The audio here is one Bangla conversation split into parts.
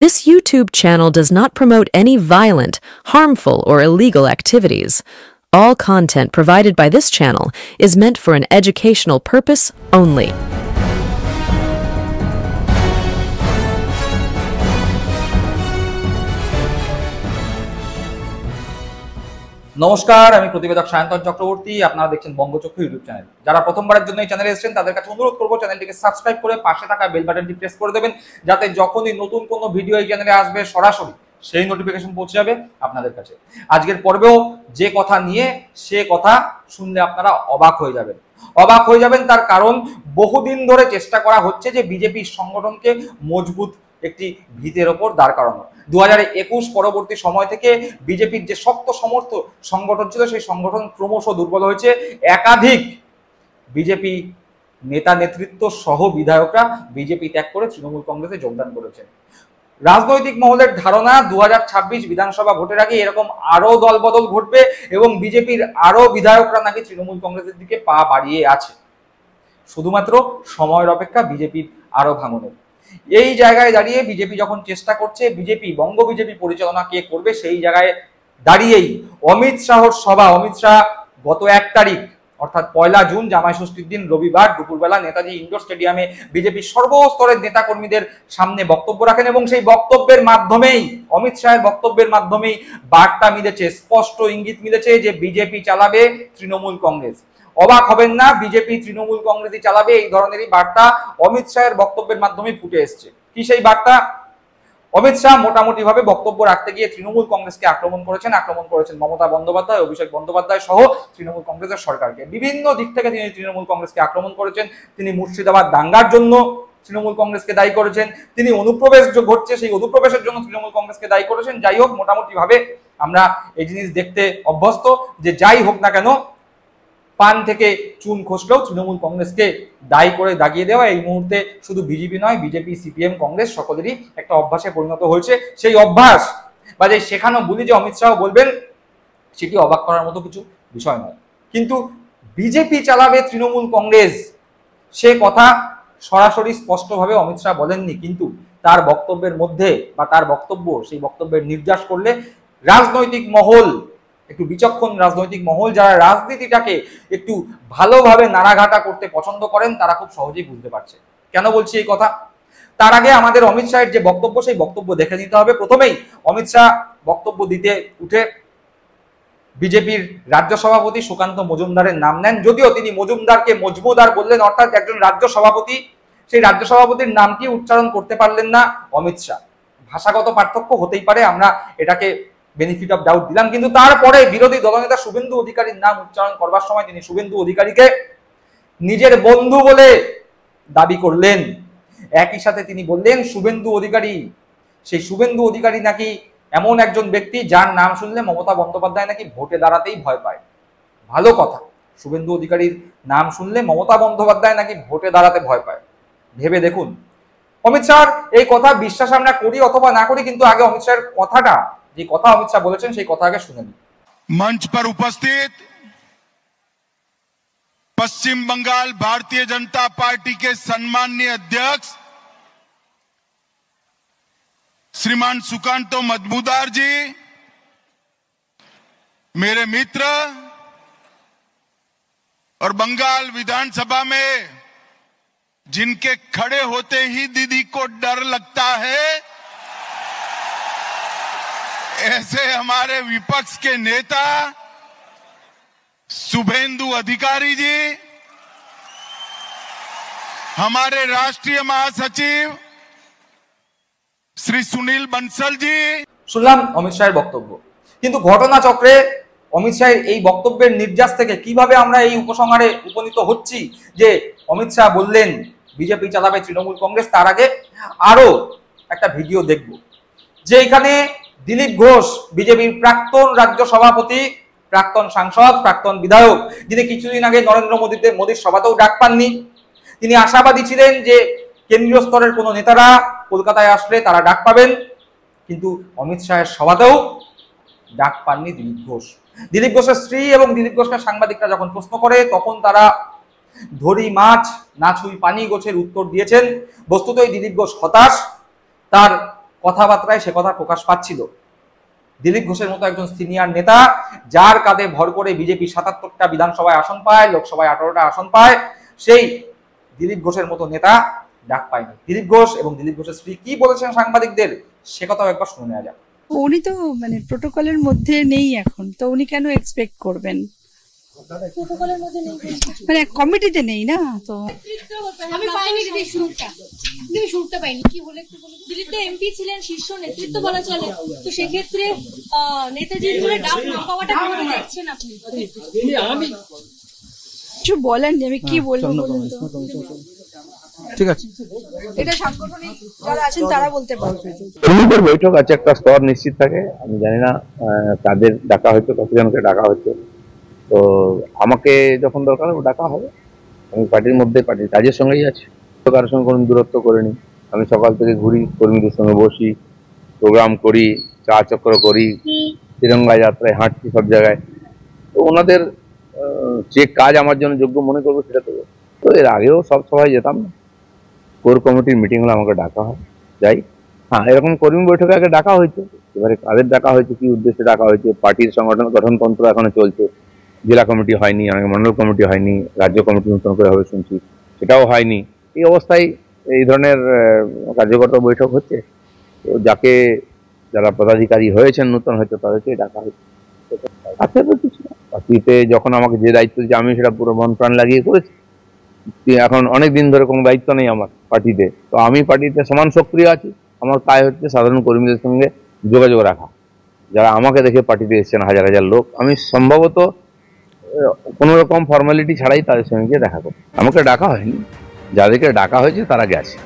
This YouTube channel does not promote any violent, harmful, or illegal activities. All content provided by this channel is meant for an educational purpose only. নমস্কার, আমি প্রতিবেদক সায়ন্তন চক্রবর্তী। আপনারা দেখছেন বঙ্গচক্ষু ইউটিউব চ্যানেল। যারা প্রথমবারের জন্য এই চ্যানেলে এসেছেন তাদের কাছে অনুরোধ করব চ্যানেলটিকে সাবস্ক্রাইব করে পাশে থাকা বেল বাটনটি প্রেস করে দেবেন, যাতে যখনই নতুন কোনো ভিডিও এই চ্যানেলে আসবে সরাসরি সেই নোটিফিকেশন পৌঁছে যাবে আপনাদের কাছে। আজকের পর্বেও যে কথা নিয়ে সে কথা শুনলে আপনারা অবাক হয়ে যাবেন। অবাক হয়ে যাবেন তার কারণ বহুদিন ধরে চেষ্টা করা হচ্ছে যে বিজেপির সংগঠনকে মজবুত একটি ভিতের ওপর দাঁড় করানো। 2021 পরবর্তী সময় থেকে বিজেপির যে শক্ত সমর্থ সংগঠন ছিল সেই সংগঠন ক্রমশ দুর্বল হয়েছে। একাধিক বিজেপি নেতা নেতৃত্ব সহ বিধায়করা বিজেপি ত্যাগ করে তৃণমূল কংগ্রেসে যোগদান করেছেন। রাজনৈতিক মহলের ধারণা 2026 বিধানসভা ভোটের আগে এরকম আরো দলবদল ঘটবে এবং বিজেপির আরো বিধায়করা নাকি তৃণমূল কংগ্রেসের দিকে পা বাড়িয়ে আছে। শুধুমাত্র সময়ের অপেক্ষা বিজেপির আরো ভাঙনের। এই জায়গায় দাঁড়িয়ে বিজেপি যখন চেষ্টা করছে বিজেপি বঙ্গ বিজেপি পরিচালনা কে করবে, সেই জায়গায় দাঁড়িয়েই অমিত শাহর সভা, অমিত শাহ গত 1 তারিখ অর্থাৎ 1 জুন জামাই ষষ্ঠীর দিন রবিবার দুপুরবেলা নেতাজি ইন্ডোর স্টেডিয়ামে বিজেপির সর্বস্তরের নেতাকর্মীদের সামনে বক্তব্য রাখেন এবং সেই বক্তব্যের মাধ্যমেই অমিত শাহের বক্তব্যের মাধ্যমেই বার্তা মিলেছে, স্পষ্ট ইঙ্গিত মিলেছে যে বিজেপি চালাবে তৃণমূল কংগ্রেস। অবাক হবেন না, বিজেপি তৃণমূল কংগ্রেসই চালাবে, এই ধরনেরই বার্তা অমিত শাহের বক্তব্যের মাধ্যমে ফুটে এসছে। কি সেই বার্তা? অমিত শাহ মোটামুটি ভাবে বক্তব্য রাখতে গিয়ে তৃণমূল কংগ্রেসকে আক্রমণ করেছেন মমতা বন্দ্যোপাধ্যায়, অভিষেক বন্দ্যোপাধ্যায় সহ তৃণমূল কংগ্রেসের সরকারকে। বিভিন্ন দিক থেকে তিনি তৃণমূল কংগ্রেসকে আক্রমণ করেছেন। তিনি মুর্শিদাবাদ দাঙ্গার জন্য তৃণমূল কংগ্রেসকে দায়ী করেছেন, তিনি অনুপ্রবেশ ঘটছে সেই অনুপ্রবেশের জন্য তৃণমূল কংগ্রেসকে দায়ী করেছেন। যাই হোক, মোটামুটি ভাবে আমরা এই জিনিস দেখতে অভ্যস্ত যে যাই হোক না কেন পান থেকে চুন খসলেও তৃণমূল কংগ্রেসকে দায়ী করে দাগিয়ে দেওয়া এই মুহূর্তে শুধু বিজেপি নয়, বিজেপি, সিপিএম, কংগ্রেস সকলেরই একটা অভ্যাসে পরিণত হয়েছে। সেই অভ্যাস বা যে শেখানো বলি যে অমিত শাহ বলবেন, সেটি অবাক করার মতো কিছু বিষয় নয়। কিন্তু বিজেপি চালাবে তৃণমূল কংগ্রেস সে কথা সরাসরি স্পষ্টভাবে অমিত শাহ বলেননি, কিন্তু তার বক্তব্যের মধ্যে বা তার বক্তব্য সেই বক্তব্যের নির্যাস করলে রাজনৈতিক মহল, একটু বিচক্ষণ রাজনৈতিক মহল, যারা রাজনীতিটাকে একটু ভালোভাবে নাড়াঘাটা করতে পছন্দ করেন, তারা খুব সহজেই বুঝতে পারছে। কেন বলছি এই কথা? তার আগে আমাদের অমিত শাহের যে বক্তব্য সেই বক্তব্য দেখে নিতে হবে। প্রথমেই অমিত শাহ বক্তব্য দিতে উঠে বিজেপির রাজ্য সভাপতি সুকান্ত মজুমদারের নাম নেন, যদিও তিনি মজুমদারকে মজমুদার বললেন, অর্থাৎ একজন রাজ্য সভাপতি, সেই রাজ্য সভাপতির নামটি উচ্চারণ করতে পারলেন না অমিত শাহ। ভাষাগত পার্থক্য হতেই পারে, আমরা এটাকে বেনিফিট অফ ডাউট দিলাম, কিন্তু তারপরে বিরোধী দলনেতা শুভেন্দু অধিকারীর নাম উচ্চারণ করবার সময় তিনি শুভেন্দু অধিকারীকে নিজের বন্ধু বলে দাবি করলেন। একই সাথে তিনি বললেন শুভেন্দু অধিকারী, সেই শুভেন্দু অধিকারী নাকি এমন একজন ব্যক্তি যার নাম শুনলে মমতা বন্দ্যোপাধ্যায় নাকি ভোটে দাঁড়াতেই ভয় পায়। ভালো কথা, শুভেন্দু অধিকারীর নাম শুনলে মমতা বন্দ্যোপাধ্যায় নাকি ভোটে দাঁড়াতে ভয় পায়। ভেবে দেখুন। অমিত শাহ এই কথা বিশ্বাস আমরা করি অথবা না করি, কিন্তু আগে অমিত শাহের কথাটা, যে কথা অমিত শাহ বলেছেন সেই কথা আগে শুনে নিন। मंच पर उपस्थित पश्चिम बंगाल भारतीय जनता पार्टी के सम्माननीय अध्यक्ष श्रीमान सुकांतो मजमूदार जी, मेरे मित्र और बंगाल विधानसभा में जिनके खड़े होते ही दीदी को डर लगता है, ऐसे हमारे विपक्ष के नेता शुभेंदु अधिकारी जी, हमारे राष्ट्रीय महासचिव श्री सुनील बंसल जी। শুনলাম অমিত শাহের বক্তব্য, কিন্তু ঘটনা চক্রে অমিত শাহের এই বক্তব্যের নির্যাস থেকে কিভাবে আমরা এই উপসংহারে উপনীত হচ্ছি যে অমিত শাহ বললেন বিজেপি চালাবে তৃণমূল কংগ্রেস, তার আগে আরো একটা ভিডিও দেখব যে এখানে দিলীপ ঘোষ, বিজেপির প্রাক্তন রাজ্য সভাপতি, প্রাক্তন সাংসদ, প্রাক্তন বিধায়ক, যিনি কিছুদিন আগে নরেন্দ্র মোদীর সভাতেও ডাক পাননি। তিনি আশাবাদী ছিলেন যে কেন্দ্রীয় স্তরের কোনো নেতারা কলকাতায় আসলে তারা ডাক পাবেন, কিন্তু অমিত শাহের সভাতেও ডাক পাননি দিলীপ ঘোষ। দিলীপ ঘোষের স্ত্রী এবং দিলীপ ঘোষকে সাংবাদিকরা যখন প্রশ্ন করে তখন তারা ধরি মাছ না ছুঁই পানি গোছের উত্তর দিয়েছেন। বস্তুতই দিলীপ ঘোষ হতাশ, তার কথাবার্তায় সে কথা প্রকাশ পাচ্ছিল। দিলীপ ঘোষের মতো একজন সিনিয়র নেতা, যার কাঁধে ভর করে বিজেপি ৭৭টা বিধানসভায় আসন পায়, লোকসভায় 18টা আসন পায়, সেই দিলীপ ঘোষের মতো নেতা ডাক পায়নি। দিলীপ ঘোষ এবং দিলীপ ঘোষের স্ত্রী কি বলেছেন সাংবাদিকদের, সে কথাও একবার শুনে নেওয়া যাক। উনি তো মানে প্রোটোকলের মধ্যে নেই এখন, তো উনি কেন এক্সপেক্ট করবেন? প্রোটোকলের মধ্যে নেই মানে কমিটিতে নেই না, তো আমি পাইনি দিদি শুরুটা পাইনি। কি হলো একটু বলুন। দিলীপ তো এমপি ছিলেন, শীর্ষ নেতৃত্ব বলা চলে, তো সেক্ষেত্রে নেতাজির ধরে ডাক না পাওয়াটা কিভাবে দেখছেন আপনি? কিছু বলেন যে আমি কি বলবো বলুন তো। ঠিক আছে, এটা সাংগঠনিক যারা আছেন তারা বলতে পারবে। কমিটির বৈঠক আছে, একটা স্তর নিশ্চিত থাকে। আমি জানি না কাদের ডাকা হয়েছে, কতজনকে ডাকা হয়েছে। তো আমাকে যখন দরকার হবে ডাকা হবে। আমি পার্টির মধ্যে পার্টির কাজের সঙ্গেই আছি, কারোর সঙ্গে কোনো দূরত্ব করিনি। আমি সকাল থেকে ঘুরি, কর্মীদের সঙ্গে বসি, প্রোগ্রাম করি, চা চক্র করি, তিরঙ্গা যাত্রায় হাঁটছি সব জায়গায়। তো ওনাদের যে কাজ আমার জন্য যোগ্য মনে করবো সেটা তো। তো এর আগেও সব সভায় যেতাম না, কোর কমিটির মিটিং হলে আমাকে ডাকা হয়, যাই। হ্যাঁ, এরকম কর্মী বৈঠকে আগে ডাকা হয়েছে। এবারে কাদের ডাকা হয়েছে, কি উদ্দেশ্যে ডাকা হয়েছে, পার্টির সংগঠন গঠনতন্ত্র এখনো চলছে, জেলা কমিটি হয়নি, অনেক মন্ডল কমিটি হয়নি, রাজ্য কমিটি নতুন করে হবে শুনছি, সেটাও হয়নি। এই অবস্থায় এই ধরনের কার্যকর্তা বৈঠক হচ্ছে। তো যারা পদাধিকারী হয়েছেন নতুন হয়তো তাদেরকে ডাকা হয়েছে। আচ্ছা, তো কিছু না, পার্টিতে যখন আমাকে যে দায়িত্ব দিচ্ছে আমি সেটা পুরো মন প্রাণ লাগিয়ে করেছি। এখন অনেক দিন ধরে কোনো দায়িত্ব নেই আমার পার্টিতে, তো আমি পার্টিতে সমান সক্রিয় আছি। আমার কাজ হচ্ছে সাধারণ কর্মীদের সঙ্গে যোগাযোগ রাখা, যারা আমাকে দেখে পার্টিতে এসেছেন হাজার হাজার লোক। আমি সম্ভবত কোনো রকম ফর্মালিটি ছাড়াই তাদের সঙ্গে গিয়ে দেখা করি। আমাকে ডাকা হয়নি, যাদেরকে ডাকা হয়েছে তারা গেছে।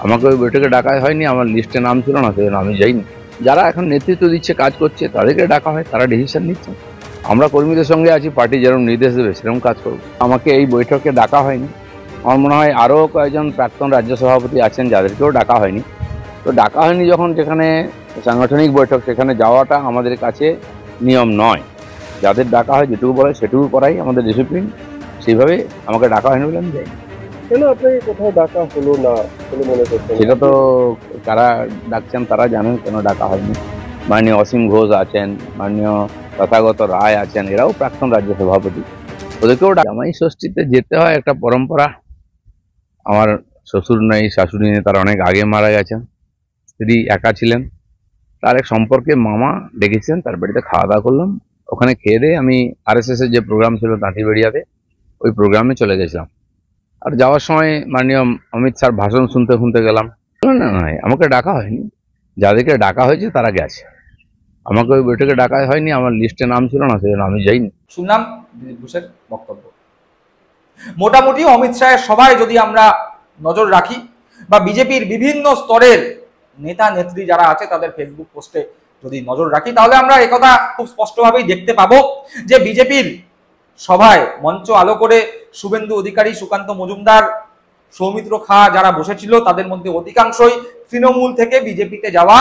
আমাকে ওই বৈঠকে ডাকা হয়নি, আমার লিস্টে নাম ছিল না, সেজন্য আমি যাইনি। যারা এখন নেতৃত্ব দিচ্ছে, কাজ করছে, তাদেরকে ডাকা হয়, তারা ডিসিশন নিচ্ছে। আমরা কর্মীদের সঙ্গে আছি, পার্টি যেরকম নির্দেশ দেবে সেরকম কাজ করব। আমাকে এই বৈঠকে ডাকা হয়নি। আমার মনে হয় আরও কয়েকজন প্রাক্তন রাজ্য সভাপতি আছেন যাদেরকেও ডাকা হয়নি। তো ডাকা হয়নি যখন, যেখানে সাংগঠনিক বৈঠক সেখানে যাওয়াটা আমাদের কাছে নিয়ম নয়। যাদের ডাকা হয় যেটুকু বলে সেটুকু করাই আমাদের ডিসিপ্লিন। সেইভাবে আমাকে ডাকা হয়নি বলে আমি যাই। কেন আপনাকে কোথাও ডাকা হলো না বলে মনে করছেন? সেটা তো কারা ডাকছেন তারা জানেন কেন ডাকা হয়নি। মাননীয় অসীম ঘোষ আছেন, মাননীয় তথাগত রায় আছেন, এরাও প্রাক্তন রাজ্য সভাপতি, ওদেরকেও জামাই ষষ্ঠীতে যেতে হয়, একটা পরম্পরা। আমার শ্বশুর নেই, শাশুড়ি নেই, তারা অনেক আগে মারা গেছেন। স্ত্রী একা ছিলেন, তার এক সম্পর্কে মামা ডেকেছিলেন, তার বাড়িতে খাওয়া দাওয়া করলাম। ওখানে খেয়ে দিয়ে আমি RSS এর যে প্রোগ্রাম ছিল দাঁতিবেড়িয়াতে, ওই প্রোগ্রামে চলে গেছিলাম। আর যাওয়ার সময় মাননীয় অমিত স্যার ভাষণ শুনতে শুনতে গেলাম। না, আমাকে ডাকা হয়নি, যাদেরকে ডাকা হয়েছে তারা গেছে। আমাকে ওই বৈঠকে ডাকা হয়নি, আমার লিস্টে নাম ছিল না, সেজন্য আমি যাইনি। শুনলাম দিলীপ ঘোষের বক্তব্য। মোটামুটি অমিত শাহের সভায় যদি আমরা নজর রাখি, বা বিজেপির বিভিন্ন স্তরের নেতা নেত্রী যারা আছে তাদের ফেসবুক পোস্টে যদি নজর রাখি, তাহলে আমরা একথা খুব স্পষ্টভাবেই দেখতে পাবো যে বিজেপির সভায় মঞ্চ আলো করে শুভেন্দু অধিকারী, সুকান্ত মজুমদার, সৌমিত্র খা যারা বসেছিল, তাদের মধ্যে অধিকাংশই তৃণমূল থেকে বিজেপিতে যাওয়া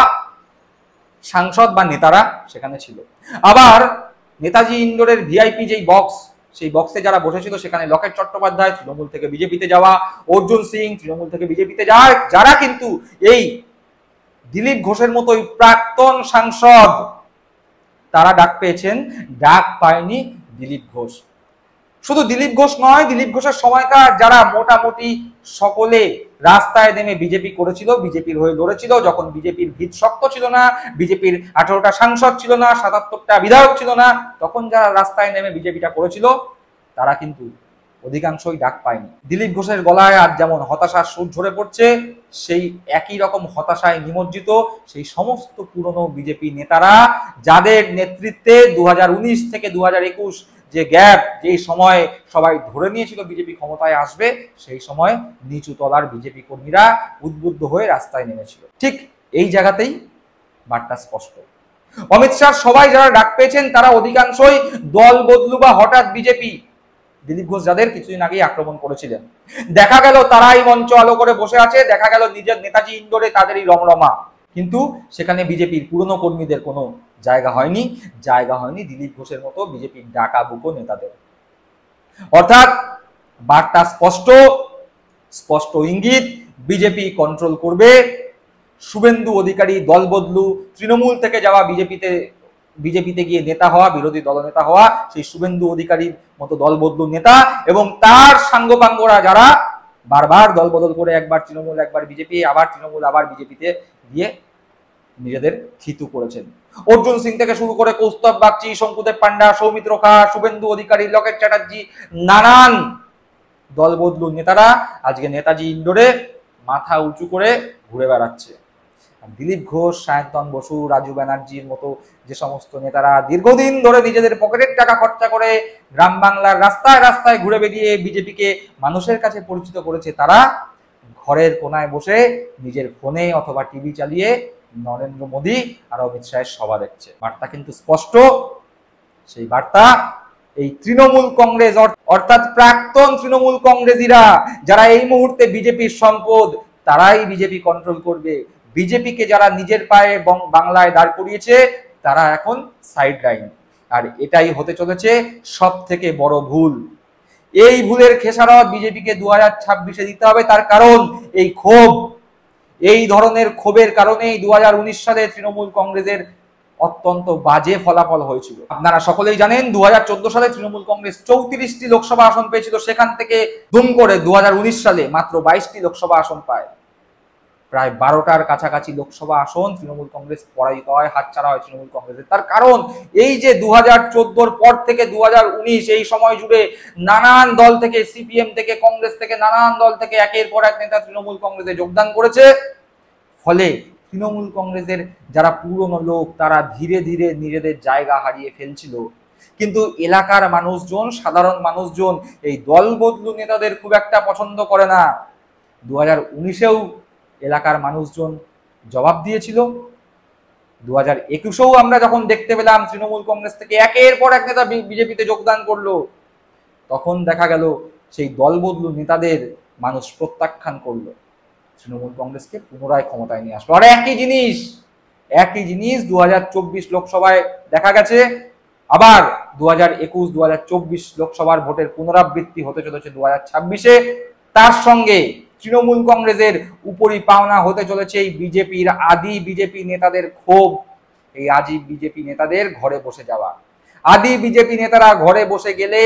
সাংসদ বা নেতারা সেখানে ছিল। আবার নেতাজি ইন্ডোরের ভিআইপি যেই বক্স, সেই বক্সে যারা বসেছিল সেখানে লকেট চট্টোপাধ্যায় তৃণমূল থেকে বিজেপিতে যাওয়া, অর্জুন সিং তৃণমূল থেকে বিজেপিতে যাওয়া, যারা কিন্তু এই দিলীপ ঘোষের মতোই প্রাক্তন সাংসদ, তারা ডাক পেয়েছেন। ডাক পায়নি দিলীপ ঘোষ। শুধু দিলীপ ঘোষ নয়, দিলীপ ঘোষের সময়কার যারা মোটামুটি সকলে রাস্তায় নেমে বিজেপি করেছিল, বিজেপির হয়ে লড়েছিল, যখন বিজেপির ভিত শক্ত ছিল না, বিজেপির 18টা সাংসদ ছিল না, 77টা বিধায়ক ছিল না, তখন যারা রাস্তায় নেমে বিজেপিটা করেছিল তারা কিন্তু অধিকাংশই ডাক পায়নি। দিলীপ ঘোষের গলায় আজ যেমন হতাশার সুর ঝরে পড়ছে, সেই একই রকম হতাশায় নিমজ্জিত সেই সমস্ত পুরনো বিজেপি নেতারা, যাদের নেতৃত্বে 2019 থেকে 2021 যে গ্যাপ, যে সময় সবাই ধরে নিয়েছিল বিজেপি ক্ষমতায় আসবে, সেই সময় নিচু তলার বিজেপি কর্মীরা উদ্বুদ্ধ হয়ে রাস্তায় নেমেছিল। ঠিক এই জায়গাতেই বার্তা স্পষ্ট। অমিত শাহ সবাই যারা ডাক পেয়েছেন তারা অধিকাংশই দল বদলু বা হঠাৎ বিজেপি। দিলীপ ঘোষ যাদের কিছুদিন আগেই আক্রমণ করেছিলেন, দেখা গেল তারাই মঞ্চ আলো করে বসে আছে, দেখা গেল নিজের নেতাজি ইন্ডোরে তাদেরই রমরমা, কিন্তু সেখানে বিজেপির পুরনো কর্মীদের কোনো জায়গা হয়নি, জায়গা হয়নি দিলীপ ঘোষের মতো বিজেপির ডাকা বুকো নেতাদের। অর্থাৎ বার্তা স্পষ্ট, স্পষ্ট ইঙ্গিত, বিজেপি কন্ট্রোল করবে শুভেন্দু অধিকারী দল বদলু, তৃণমূল থেকে যাওয়া বিজেপিতে গিয়ে নেতা হওয়া, বিরোধী দলনেতা হওয়া, সেই শুভেন্দু অধিকারীর মতো দল বদলু নেতা এবং তার সাঙ্গপাঙ্গরা যারা বারবার দল বদল করে একবার তৃণমূল একবার বিজেপি, আবার তৃণমূল আবার বিজেপিতে গিয়ে নিজেদের থিতু করেছেন। অর্জুন সিং থেকে শুরু করে কৌস্তব বাগচি, শঙ্কুদেব পান্ডা, সৌমিত্র খা, শুভেন্দু অধিকারী, লকেট চ্যাটার্জি, নানান দল বদলু নেতারা আজকে নেতাজি ইন্ডোরে মাথা উঁচু করে ঘুরে বেড়াচ্ছে। দিলীপ ঘোষ, সায়ন্তন বসু, রাজু ব্যানার্জির মতো যে সমস্ত নেতারা দীর্ঘদিন ধরে নিজেদের পকেটের টাকা খরচা করে গ্রাম বাংলার রাস্তায় রাস্তায় ঘুরে বেরিয়ে বিজেপিকে মানুষের কাছে পরিচিত করেছে, তারা ঘরের কোনায় বসে নিজের ফোনে অথবা টিভি চালিয়ে নরেন্দ্র মোদী আর অমিত শাহের সভা দেখছে। বার্তা কিন্তু স্পষ্ট, সেই বার্তা এই তৃণমূল কংগ্রেস অর্থাৎ প্রাক্তন তৃণমূল কংগ্রেসীরা যারা এই মুহূর্তে বিজেপির সম্পদ, তারাই বিজেপি কন্ট্রোল করবে। বিজেপিকে যারা নিজের পায়ে বাংলায় দাঁড় করিয়েছে তারা এখন সাইড লাইন, আর এটাই হতে চলেছে সব থেকে বড় ভুল। এই ভুলের খেসারত বিজেপিকে 2026-এ দিতে হবে। তার কারণ এই ক্ষোভ, এই ধরনের ক্ষোভের কারণেই 2019 সালে তৃণমূল কংগ্রেসের অত্যন্ত বাজে ফলাফল হয়েছিল। আপনারা সকলেই জানেন 2014 সালে তৃণমূল কংগ্রেস 34টি লোকসভা আসন পেয়েছিল, সেখান থেকে দুম করে 2019 সালে মাত্র 22টি লোকসভা আসন পায়। প্রায় 12টার কাছাকাছি লোকসভা আসন তৃণমূল কংগ্রেস পরাজিত হয়, হাতছাড়া হয় তৃণমূল কংগ্রেসের। তার কারণ এই যে 2014-র পর থেকে 2019 এই সময় জুড়ে নানান দল থেকে, সিপিএম থেকে, কংগ্রেস থেকে, নানান দল থেকে একের পর এক নেতা তৃণমূল কংগ্রেসে যোগদান করেছে। ফলে তৃণমূল কংগ্রেসের যারা পুরনো লোক তারা ধীরে ধীরে নিজেদের জায়গা হারিয়ে ফেলছিল। কিন্তু এলাকার মানুষজন, সাধারণ মানুষজন এই দল বদলু নেতাদের খুব একটা পছন্দ করে না। 2019-এও এলাকার মানুষজন জবাব দিয়েছিল। 2021-এও আমরা যখন দেখতে পেলাম তৃণমূল কংগ্রেস থেকে একের পর এক নেতা বিজেপিতে যোগদান করলো, তখন দেখা গেল সেই দল বদলু নেতাদের মানুষ প্রত্যাখ্যান করলো, তৃণমূল কংগ্রেসকে পুনরায় ক্ষমতায় নিয়ে আসলো। আর একই জিনিস 2024 লোকসভায় দেখা গেছে। আবার 2021, 2024 লোকসভার ভোটের পুনরাবৃত্তি হতে চলেছে 2026-এ। তার সঙ্গে তৃণমূল কংগ্রেসের উপরি পাওনা হতে চলেছে এই বিজেপির আদি বিজেপি নেতাদের ক্ষোভ, এই আদি বিজেপি নেতাদের ঘরে বসে যাওয়া। আদি বিজেপি নেতারা ঘরে বসে গেলে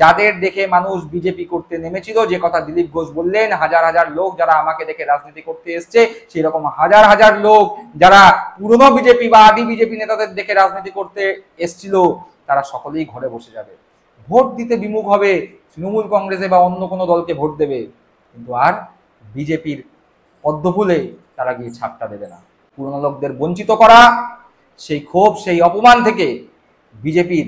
যাদের দেখে মানুষ বিজেপি করতে নেমেছিল, যে কথা দিলীপ ঘোষ বললেন, হাজার হাজার লোক যারা আমাকে দেখে রাজনীতি করতে এসছে, সেই রকম হাজার হাজার লোক যারা পুরনো বিজেপি বা আদি বিজেপি নেতাদের দেখে রাজনীতি করতে এসছিল, তারা সকলেই ঘরে বসে যাবে, ভোট দিতে বিমুখ হবে, তৃণমূল কংগ্রেসে বা অন্য কোনো দলকে ভোট দেবে, কিন্তু আর বিজেপির পদ্মফুলে তারা গিয়ে ছাপটা দেবে না। পুরনো লোকদের বঞ্চিত করা, সেই ক্ষোভ, সেই অপমান থেকে বিজেপির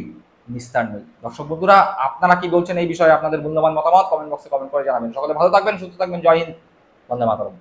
নিস্তার নেই। দর্শক বন্ধুরা, আপনারা কি বলছেন এই বিষয়ে? আপনাদের মূল্যবান মতামত কমেন্ট বক্সে কমেন্ট করে জানাবেন। সকলে ভালো থাকবেন, সুস্থ থাকবেন। জয় হিন্দ, বন্দে মাতরম।